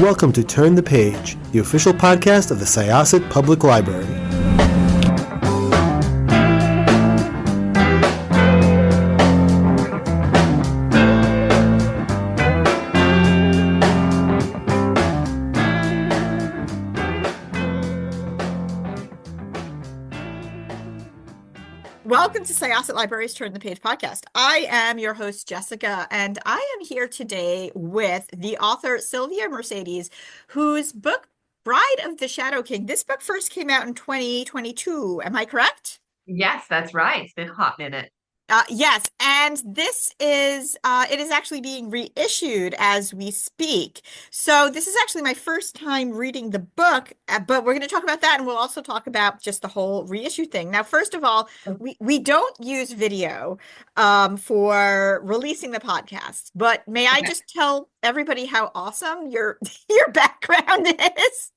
welcome to Turn the Page, the official podcast of the Syosset Public Library. Welcome to Syosset Library's Turn the Page podcast. I am your host, Jessica, and I am here today with the author, Sylvia Mercedes, whose book, Bride of the Shadow King, this book first came out in 2022. Am I correct? Yes, that's right. It's been a hot minute. Yes, and this is, it is actually being reissued as we speak. So this is actually my first time reading the book, but we're going to talk about that, and we'll also talk about just the whole reissue thing. Now, first of all, we don't use video for releasing the podcast, but may I just tell everybody how awesome your background is?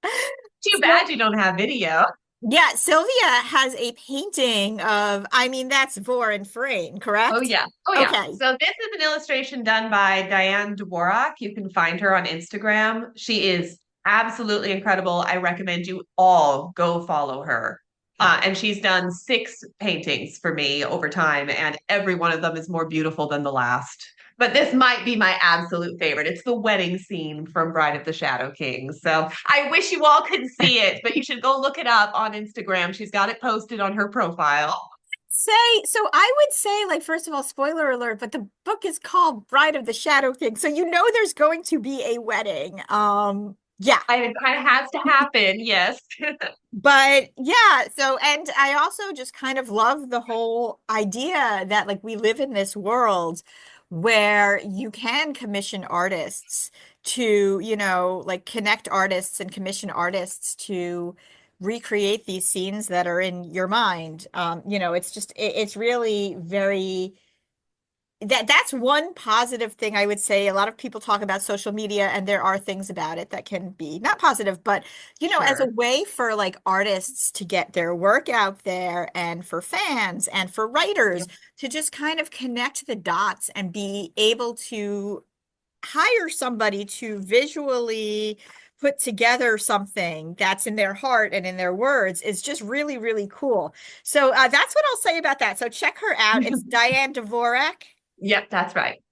Too bad you don't have video. Yeah, Sylvia has a painting of, that's Vor and Frame, correct? Oh, yeah. Oh, yeah. Okay. So this is an illustration done by Diane Dvorak. You can find her on Instagram. She is absolutely incredible. I recommend you all go follow her. And she's done 6 paintings for me over time, and every one of them is more beautiful than the last. But this might be my absolute favorite. It's the wedding scene from Bride of the Shadow King. So I wish you all could see it, but you should go look it up on Instagram. She's got it posted on her profile. I would say, like, first of all, spoiler alert, but the book is called Bride of the Shadow King, so you know there's going to be a wedding. Yeah. It kind of has to happen, yes. But yeah, and I also just kind of love the whole idea that, like, we live in this world where you can commission artists to, like, connect artists and commission artists to recreate these scenes that are in your mind. It's really very that's one positive thing I would say. A lot of people talk about social media, and there are things about it that can be not positive, but as a way for, like, artists to get their work out there, and for fans and for writers to just kind of connect the dots and be able to hire somebody to visually put together something that's in their heart and in their words is just really, really cool. So that's what I'll say about that. So check her out. It's Diane Dvorak. Yep, that's right.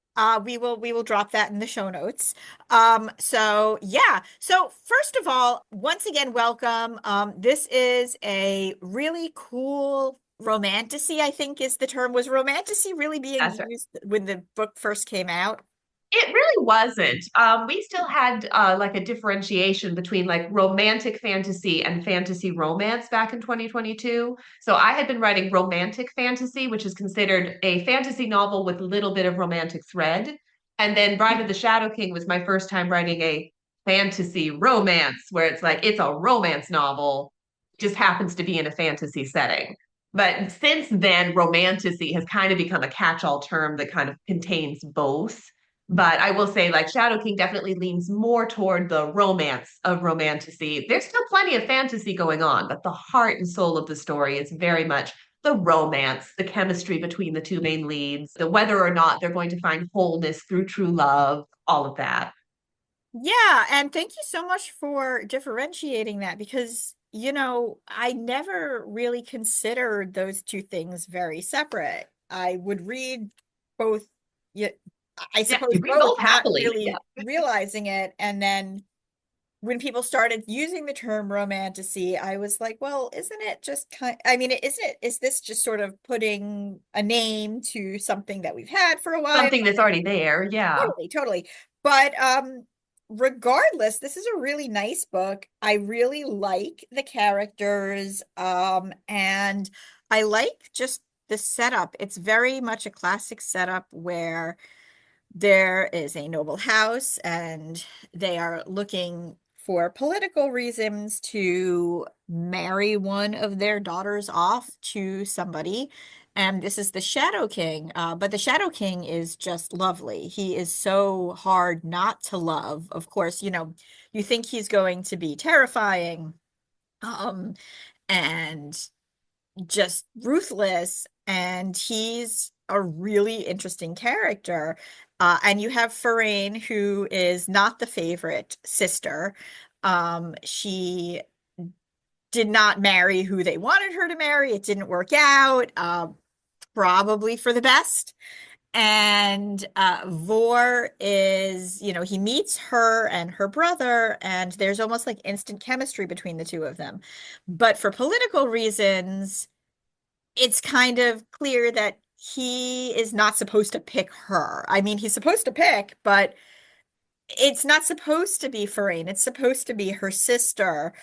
We will drop that in the show notes. So first of all, once again, welcome. This is a really cool romantasy, I think is the term. Was romantasy really being used when the book first came out? It really wasn't. We still had like a differentiation between, like, romantic fantasy and fantasy romance back in 2022. So I had been writing romantic fantasy, which is considered a fantasy novel with a little bit of romantic thread. And then Bride of the Shadow King was my first time writing a fantasy romance, where it's like it's a romance novel, just happens to be in a fantasy setting. But since then, romantasy has kind of become a catch-all term that kind of contains both. But I will say, like, Shadow King definitely leans more toward the romance of romantasy. There's still plenty of fantasy going on, but the heart and soul of the story is very much the romance, the chemistry between the 2 main leads, the whether or not they're going to find wholeness through true love, all of that. Yeah, and thank you so much for differentiating that, because I never really considered those 2 things very separate. I would read both. I suppose both, happily, not really realizing it. And then when people started using the term romantasy, I was like, well, isn't it just is this just sort of putting a name to something that we've had for a while? Something that's already there, yeah. Totally. But regardless, this is a really nice book. I really like the characters, and I like just the setup. It's very much a classic setup where there is a noble house, and they are looking for political reasons to marry one of their daughters off to somebody. And this is the Shadow King. But the Shadow King is just lovely. He is so hard not to love. Of course, you think he's going to be terrifying, and just ruthless. And he's a really interesting character. And you have Farain, who is not the favorite sister. She did not marry who they wanted her to marry. It didn't work out, probably for the best. And Vor is, he meets her and her brother, and there's almost like instant chemistry between the two of them. But for political reasons, it's kind of clear that he is not supposed to pick her. I mean, he's supposed to pick, but it's not supposed to be Farine. It's supposed to be her sister,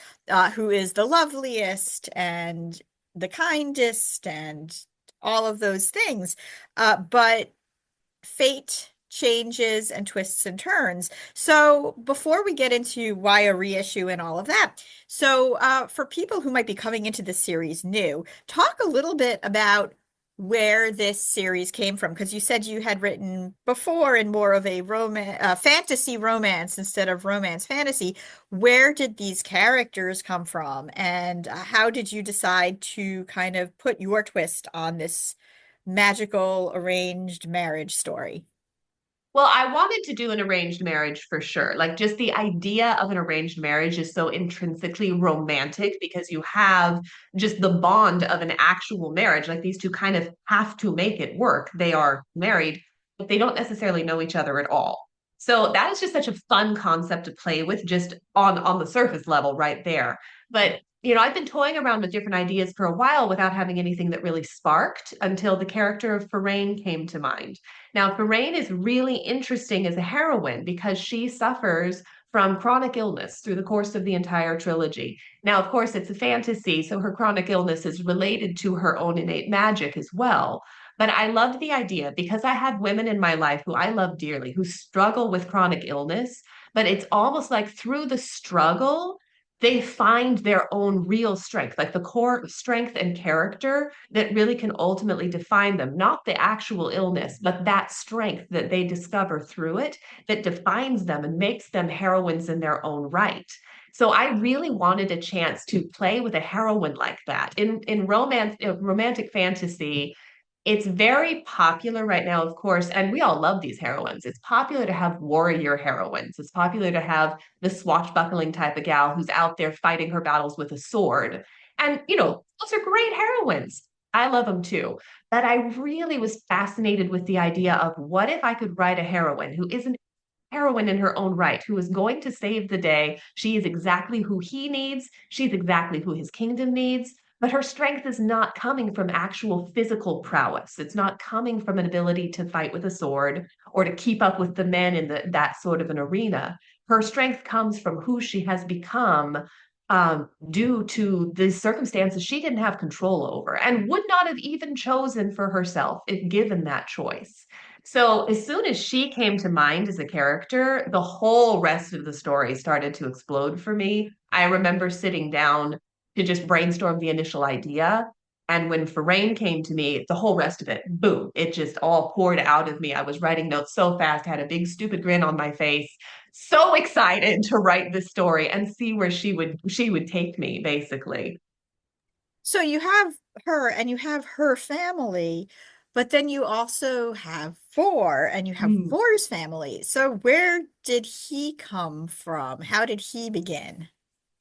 who is the loveliest and the kindest and all of those things. But fate changes and twists and turns. So before we get into why a reissue and all of that, so for people who might be coming into this series new, talk a little bit about where this series came from, because you said you had written before in more of a fantasy romance instead of romance fantasy. Where did these characters come from, and how did you decide to kind of put your twist on this magical arranged marriage story? Well, I wanted to do an arranged marriage for sure. Like, just the idea of an arranged marriage is so intrinsically romantic because you have just the bond of an actual marriage. Like, these two kind of have to make it work. They are married, but they don't necessarily know each other at all. So that is just such a fun concept to play with, just on the surface level right there. But I've been toying around with different ideas for a while without having anything that really sparked until the character of Farain came to mind. Now, Lorraine is really interesting as a heroine because she suffers from chronic illness through the course of the entire trilogy. Now, of course, it's a fantasy, so her chronic illness is related to her own innate magic as well. But I loved the idea because I have women in my life who I love dearly who struggle with chronic illness, but it's almost like through the struggle, they find their own real strength, like the core strength and character that really can ultimately define them, not the actual illness, but that strength that they discover through it that defines them and makes them heroines in their own right. So I really wanted a chance to play with a heroine like that. In romance, romantic fantasy, it's very popular right now, of course, and we all love these heroines. It's popular to have warrior heroines. It's popular to have the swashbuckling type of gal who's out there fighting her battles with a sword. And, those are great heroines. I love them too. But I really was fascinated with the idea of what if I could write a heroine who isn't heroine in her own right, who is going to save the day. She is exactly who he needs. She's exactly who his kingdom needs. But her strength is not coming from actual physical prowess. It's not coming from an ability to fight with a sword or to keep up with the men in that sort of an arena. Her strength comes from who she has become due to the circumstances she didn't have control over and would not have even chosen for herself if given that choice. So as soon as she came to mind as a character, the whole rest of the story started to explode for me. I remember sitting down to just brainstorm the initial idea. And when Farain came to me, the whole rest of it, boom, it just all poured out of me. I was writing notes so fast, had a big stupid grin on my face, so excited to write this story and see where she would take me, basically. So you have her and you have her family, but then you also have Vor and you have Mm. Vor's family. So where did he come from? How did he begin?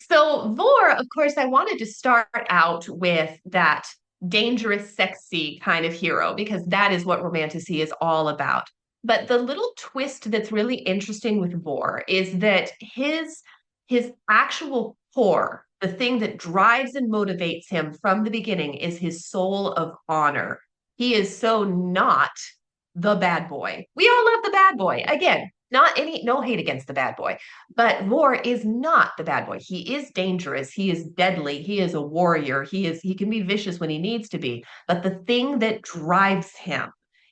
So Vor, of course, I wanted to start out with that dangerous, sexy kind of hero because that is what romantasy is all about. But the little twist that's really interesting with Vor is that his actual core, the thing that drives and motivates him from the beginning, is his soul of honor. He is so not the bad boy. We all love the bad boy. Again, not any no hate against the bad boy. But Vor is not the bad boy. He is dangerous. He is deadly. He is a warrior. He can be vicious when he needs to be. But the thing that drives him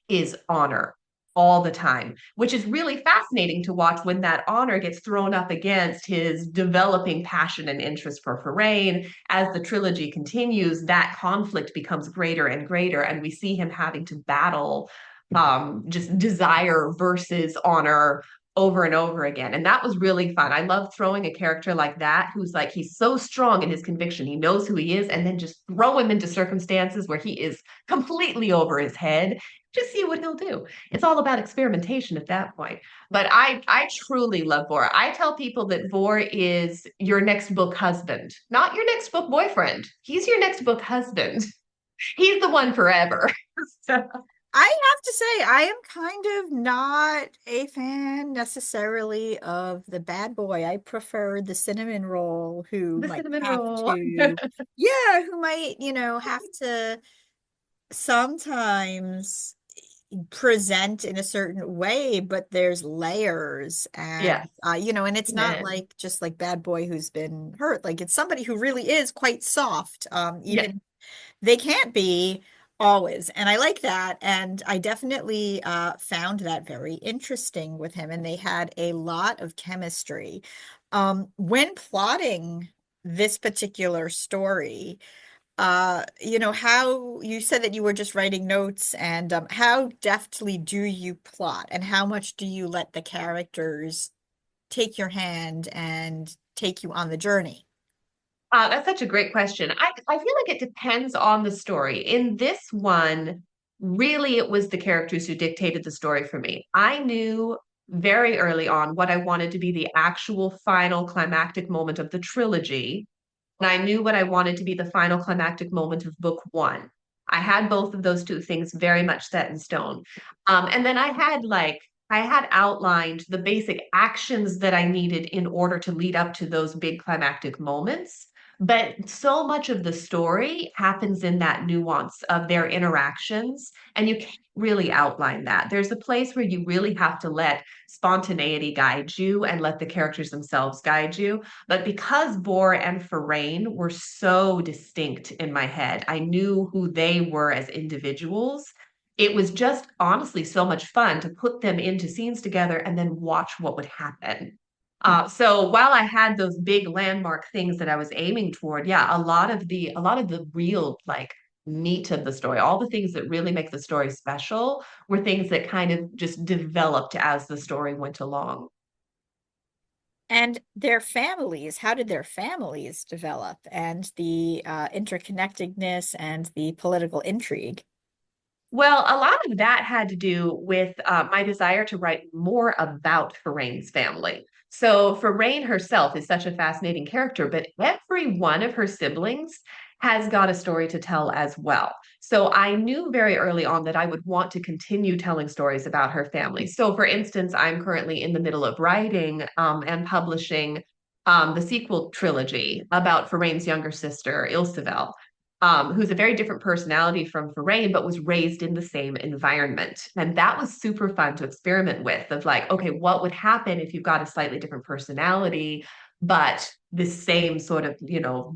is honor all the time, which is really fascinating to watch when that honor gets thrown up against his developing passion and interest for Farain. As the trilogy continues, that conflict becomes greater and greater, and we see him having to battle just desire versus honor over and over again. And that was really fun. I love throwing a character like that who's like, he's so strong in his conviction. He knows who he is, and then just throw him into circumstances where he is completely over his head just see what he'll do. It's all about experimentation at that point. But I truly love Vor. I tell people that Vor is your next book husband, not your next book boyfriend. He's your next book husband. He's the one forever. So, I have to say, I am kind of not a fan necessarily of the bad boy. I prefer the cinnamon roll who the might cinnamon have roll. to, yeah, who might, have to sometimes present in a certain way, but there's layers and Yes. and it's not Amen. like just like bad boy who's been hurt. Like it's somebody who really is quite soft. Yeah. Even they can't be always. And I like that. And I definitely found that very interesting with him. And they had a lot of chemistry. When plotting this particular story, how you said that you were just writing notes and how deftly do you plot and how much do you let the characters take your hand and take you on the journey? That's such a great question. I feel like it depends on the story. In this one, really, it was the characters who dictated the story for me. I knew very early on what I wanted to be the actual final climactic moment of the trilogy. And I knew what I wanted to be the final climactic moment of book one. I had both of those two things very much set in stone. And then I had outlined the basic actions that I needed in order to lead up to those big climactic moments. But so much of the story happens in that nuance of their interactions, and you can't really outline that. There's a place where you really have to let spontaneity guide you and let the characters themselves guide you. But because Bor and Farain were so distinct in my head, I knew who they were as individuals. It was just honestly so much fun to put them into scenes together and then watch what would happen. So while I had those big landmark things that I was aiming toward, yeah, a lot of the real like meat of the story, all the things that really make the story special were things that kind of just developed as the story went along. And their families, how did their families develop and the interconnectedness and the political intrigue? Well, a lot of that had to do with my desire to write more about Farain's family. So, Farain herself is such a fascinating character, but every one of her siblings has got a story to tell as well. So, I knew very early on that I would want to continue telling stories about her family. So, for instance, I'm currently in the middle of writing and publishing the sequel trilogy about Farain's younger sister, Ilsevel, who's a very different personality from Farain, but was raised in the same environment. And that was super fun to experiment with of like, okay, what would happen if you've got a slightly different personality, but the same sort of,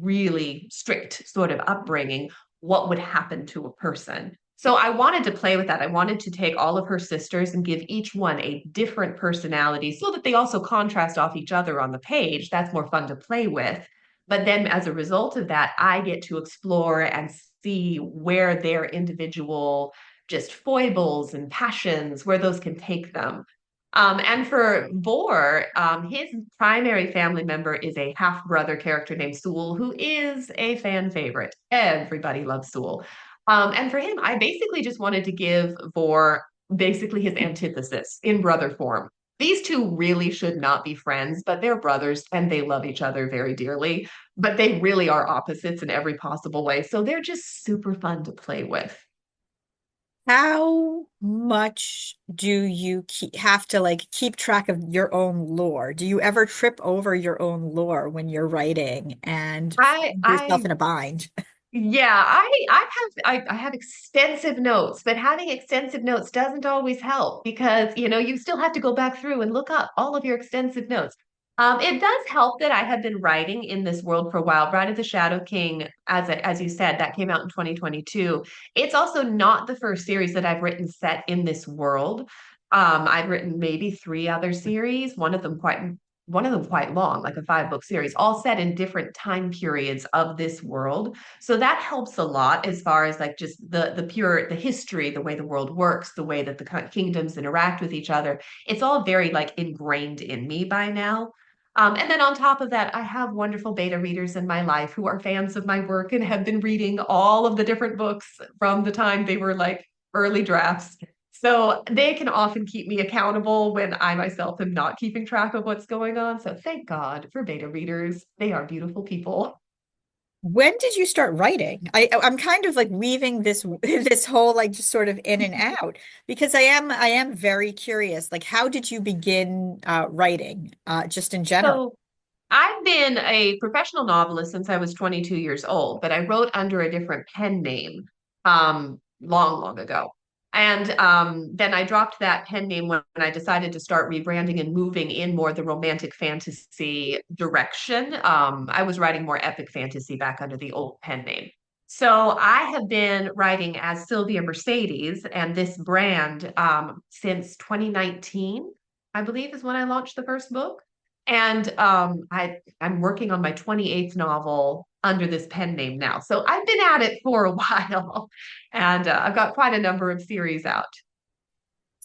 really strict sort of upbringing? What would happen to a person? So I wanted to play with that. I wanted to take all of her sisters and give each one a different personality so that they also contrast off each other on the page. That's more fun to play with. But then as a result of that, I get to explore and see where their individual just foibles and passions, where those can take them. And for Vor, his primary family member is a half brother character named Sewell, who is a fan favorite. Everybody loves Sewell. And for him, I basically just wanted to give Vor basically his antithesis in brother form. These two really should not be friends, but they're brothers and they love each other very dearly. But they really are opposites in every possible way. So they're just super fun to play with. How much do you have to like keep track of your own lore? Do you ever trip over your own lore when you're writing and I find yourself I in a bind? Yeah, I have extensive notes, but having extensive notes doesn't always help because you still have to go back through and look up all of your extensive notes. It does help that I have been writing in this world for a while. Bride of the Shadow King, as you said, that came out in 2022. It's also not the first series that I've written set in this world. I've written maybe three other series, one of them quite long, like a five-book series, all set in different time periods of this world. So that helps a lot as far as like just the history, the way the world works, the way that the kingdoms interact with each other. It's all very like ingrained in me by now. And then on top of that, I have wonderful beta readers in my life who are fans of my work and have been reading all of the different books from the time they were like early drafts. So they can often keep me accountable when I myself am not keeping track of what's going on. So thank God for beta readers. They are beautiful people. When did you start writing? I'm kind of like weaving this this whole like just sort of in and out because I am very curious. Like, how did you begin writing just in general? So I've been a professional novelist since I was 22 years old, but I wrote under a different pen name long, long ago. And then I dropped that pen name when I decided to start rebranding and moving in more the romantic fantasy direction. I was writing more epic fantasy back under the old pen name. So I have been writing as Sylvia Mercedes and this brand since 2019, I believe is when I launched the first book. And I'm working on my 28th novel under this pen name now. So I've been at it for a while, and I've got quite a number of series out.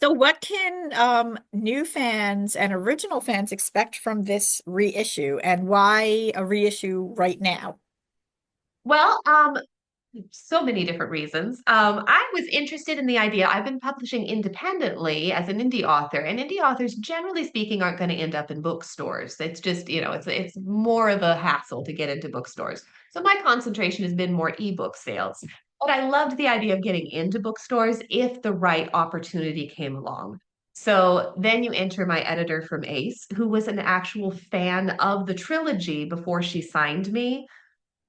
So what can new fans and original fans expect from this reissue and why a reissue right now? Well, so many different reasons. I was interested in the idea. I've been publishing independently as an indie author, and indie authors, generally speaking, aren't going to end up in bookstores. It's just, it's more of a hassle to get into bookstores. So my concentration has been more ebook sales. But I loved the idea of getting into bookstores if the right opportunity came along. So then you enter my editor from Ace, who was an actual fan of the trilogy before she signed me.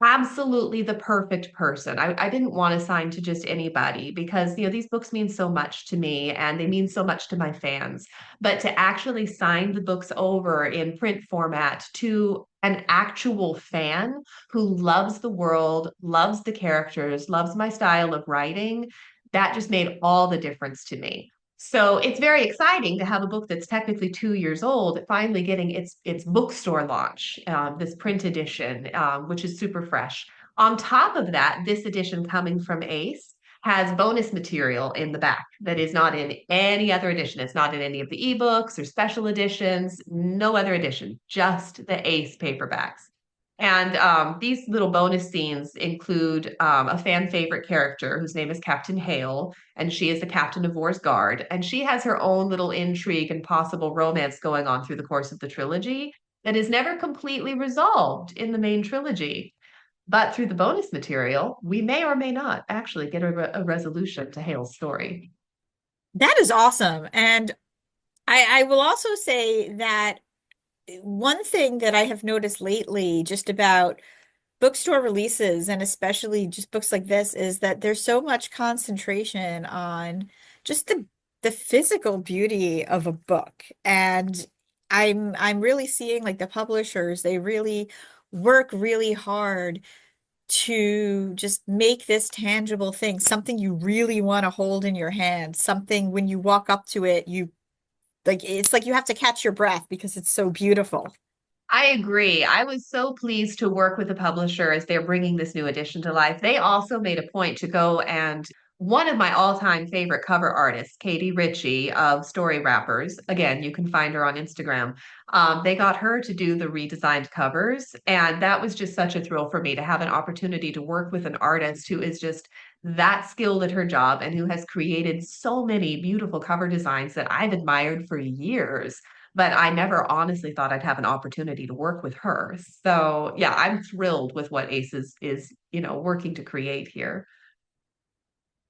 Absolutely the perfect person. I didn't want to sign to just anybody because, these books mean so much to me and they mean so much to my fans. But to actually sign the books over in print format to an actual fan who loves the world, loves the characters, loves my style of writing, that just made all the difference to me. So it's very exciting to have a book that's technically 2 years old finally getting its bookstore launch, this print edition, which is super fresh. On top of that, this edition coming from Ace has bonus material in the back that is not in any other edition. It's not in any of the ebooks or special editions, no other edition, just the Ace paperbacks. And these little bonus scenes include a fan favorite character whose name is Captain Hale, and she is the captain of War's Guard. And she has her own little intrigue and possible romance going on through the course of the trilogy that is never completely resolved in the main trilogy. But through the bonus material, we may or may not actually get a resolution to Hale's story. That is awesome. And I will also say that one thing that I have noticed lately just about bookstore releases and especially just books like this is that there's so much concentration on just the physical beauty of a book. And I'm really seeing like the publishers, they really work really hard to just make this tangible thing, something you really want to hold in your hand, something when you walk up to it, you like it's like you have to catch your breath because it's so beautiful. I agree. I was so pleased to work with the publisher as they're bringing this new edition to life. They also made a point to go and one of my all-time favorite cover artists, Katie Ritchie of Story Wrappers. Again, you can find her on Instagram. They got her to do the redesigned covers, and that was just such a thrill for me to have an opportunity to work with an artist who is just that skilled at her job and who has created so many beautiful cover designs that I've admired for years, but I never honestly thought I'd have an opportunity to work with her. So yeah, I'm thrilled with what Ace is working to create here.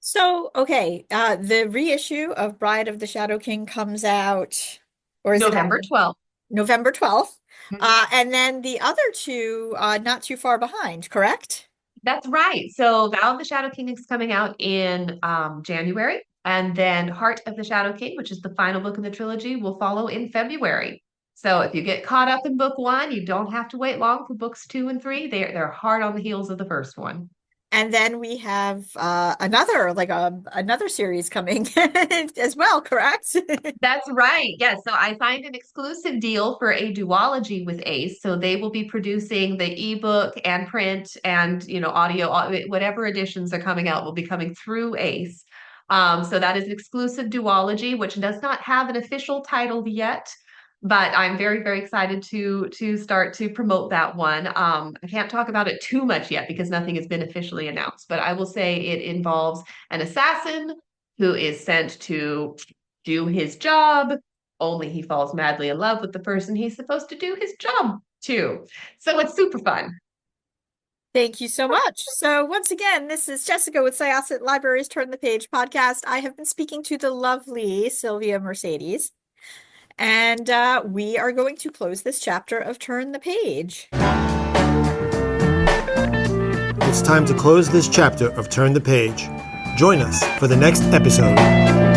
So, okay, the reissue of Bride of the Shadow King comes out, or is it out November 12th. November 12th? Mhm. And then the other two, not too far behind, correct? That's right. So Vow of the Shadow King is coming out in January, and then Heart of the Shadow King, which is the final book in the trilogy, will follow in February. So if you get caught up in book one, you don't have to wait long for books two and three. They're hard on the heels of the first one. And then we have another like another series coming as well, correct? That's right. Yes. So I signed an exclusive deal for a duology with Ace. So they will be producing the ebook and print and audio, whatever editions are coming out will be coming through Ace. So that is an exclusive duology, which does not have an official title yet, but I'm very, very excited to start to promote that one. I can't talk about it too much yet because nothing has been officially announced, but I will say it involves an assassin who is sent to do his job, only he falls madly in love with the person he's supposed to do his job to. So it's super fun. Thank you so much. So once again, this is Jessica with Syosset Libraries Turn the Page podcast. I have been speaking to the lovely Sylvia Mercedes, and we are going to close this chapter of Turn the Page. It's time to close this chapter of Turn the Page. Join us for the next episode.